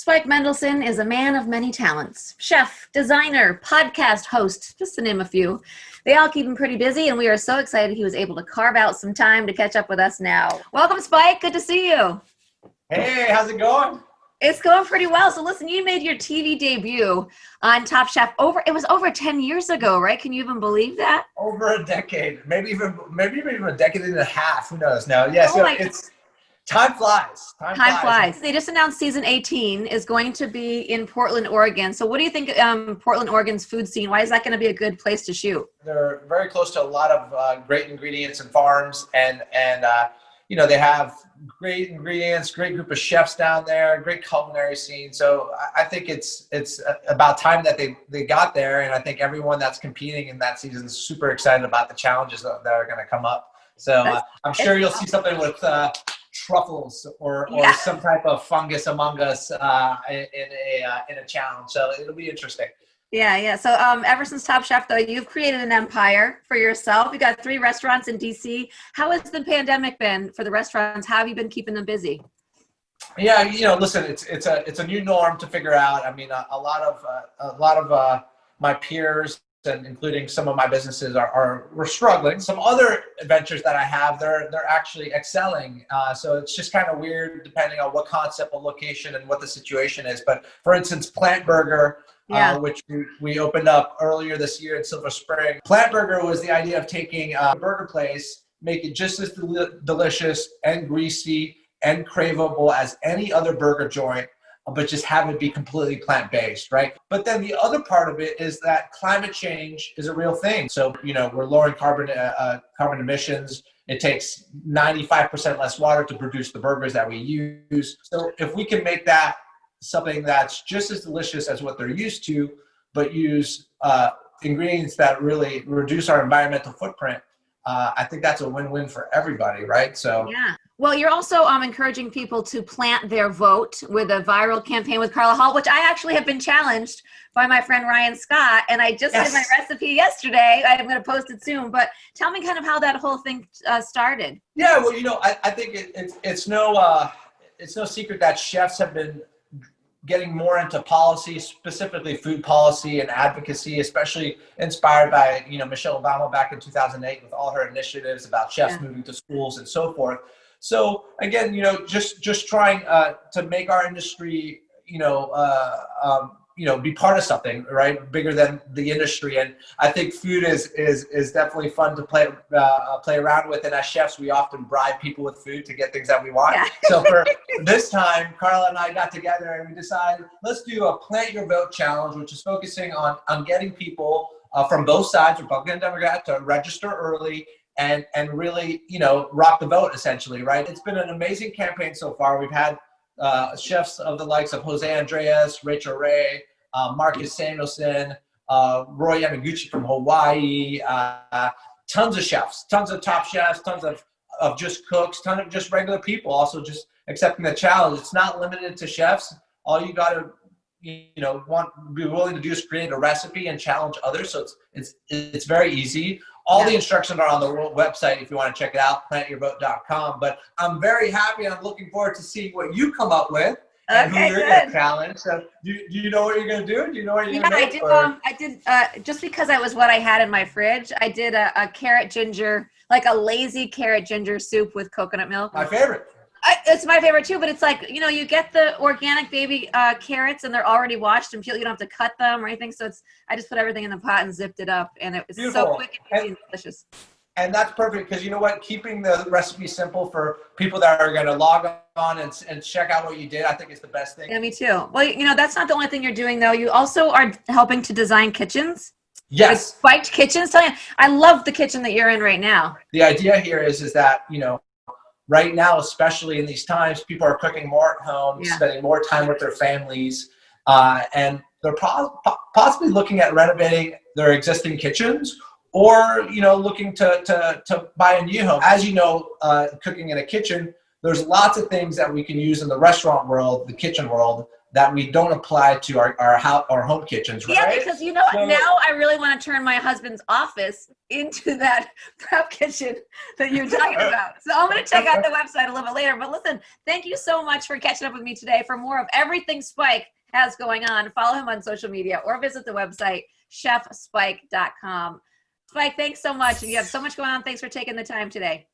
Spike Mendelsohn is a man of many talents. Chef, designer, podcast host, just to name a few. They all keep him pretty busy, and we are so excited he was able to carve out some time to catch up with us now. Welcome, Spike. Good to see you. Hey, how's it going? It's going pretty well. So listen, you made your TV debut on Top Chef it was over 10 years ago, right? Can you even believe that? Over a decade, maybe even a decade and a half. Who knows now? Yeah, Oh so my it's time flies. Time flies. They just announced season 18 is going to be in Portland, Oregon. So what do you think Portland, Oregon's food scene? Why is that going to be a good place to shoot? They're very close to a lot of great ingredients and farms, and they have great ingredients, great group of chefs down there, great culinary scene. So I think it's about time that they got there, and I think everyone that's competing in that season is super excited about the challenges that are going to come up. So I'm sure you'll see something with truffles or some type of fungus among us in a challenge. So it'll be interesting. Yeah. So ever since Top Chef, though, you've created an empire for yourself. You got 3 restaurants in DC. How has the pandemic been for the restaurants? How have you been keeping them busy? Yeah, listen, it's a new norm to figure out. I mean, a lot of my peers, and including some of my businesses, we're struggling. Some other ventures that I have, they're actually excelling. So it's just kind of weird depending on what concept, what location, and what the situation is. But for instance, Plant Burger. Which we opened up earlier this year in Silver Spring. Plant Burger was the idea of taking a burger place, make it just as delicious and greasy and craveable as any other burger joint, but just have it be completely plant-based, right? But then the other part of it is that climate change is a real thing. So, we're lowering carbon emissions. It takes 95% less water to produce the burgers that we use. So if we can make that something that's just as delicious as what they're used to, but use ingredients that really reduce our environmental footprint, I think that's a win-win for everybody, right? So yeah. Well, you're also encouraging people to plant their vote with a viral campaign with Carla Hall, which I actually have been challenged by my friend Ryan Scott, and I just did my recipe yesterday. I'm going to post it soon, but tell me kind of how that whole thing started. Yeah, well, I think it's no secret that chefs have been getting more into policy, specifically food policy and advocacy, especially inspired by, Michelle Obama back in 2008 with all her initiatives about chefs moving to schools and so forth. So again, just trying to make our industry, be part of something, right, bigger than the industry. And I think food is definitely fun to play around with. And as chefs, we often bribe people with food to get things that we want. Yeah. So for this time, Carla and I got together and we decided, let's do a Plant Your Vote challenge, which is focusing on getting people from both sides, Republican and Democrat, to register early and really, rock the vote, essentially, right? It's been an amazing campaign so far. We've had chefs of the likes of Jose Andres, Rachel Ray, Marcus Samuelson, Roy Yamaguchi from Hawaii, tons of chefs, tons of top chefs, tons of just cooks, tons of just regular people also just accepting the challenge. It's not limited to chefs. All you got to be willing to do is create a recipe and challenge others. So it's very easy. All the instructions are on the website if you want to check it out, plantyourvote.com. But I'm very happy and I'm looking forward to seeing what you come up with. And who you're going to challenge. So do you know what you're going to do? Do you know what you're going to do? I did just because I was what I had in my fridge, I did a carrot ginger, like a lazy carrot ginger soup with coconut milk. My favorite. It's my favorite too, but it's like, you get the organic baby carrots and they're already washed and peeled. You don't have to cut them or anything. So I just put everything in the pot and zipped it up, and it was so quick and easy and delicious. And that's perfect because you know what? Keeping the recipe simple for people that are going to log on and check out what you did, I think is the best thing. Yeah, me too. Well, that's not the only thing you're doing, though. You also are helping to design kitchens. Yes. Spiked kitchens. I love the kitchen that you're in right now. The idea here is that, right now, especially in these times, people are cooking more at home, spending more time with their families, and they're possibly looking at renovating their existing kitchens or, looking to buy a new home. As you know, cooking in a kitchen, there's lots of things that we can use in the restaurant world, the kitchen world, that we don't apply to our home kitchens, right? Yeah, because you know, now I really want to turn my husband's office into that prep kitchen that you're talking about. So I'm going to check out the website a little bit later. But listen, thank you so much for catching up with me today. For more of everything Spike has going on, follow him on social media or visit the website, chefspike.com. Spike, thanks so much. And you have so much going on. Thanks for taking the time today.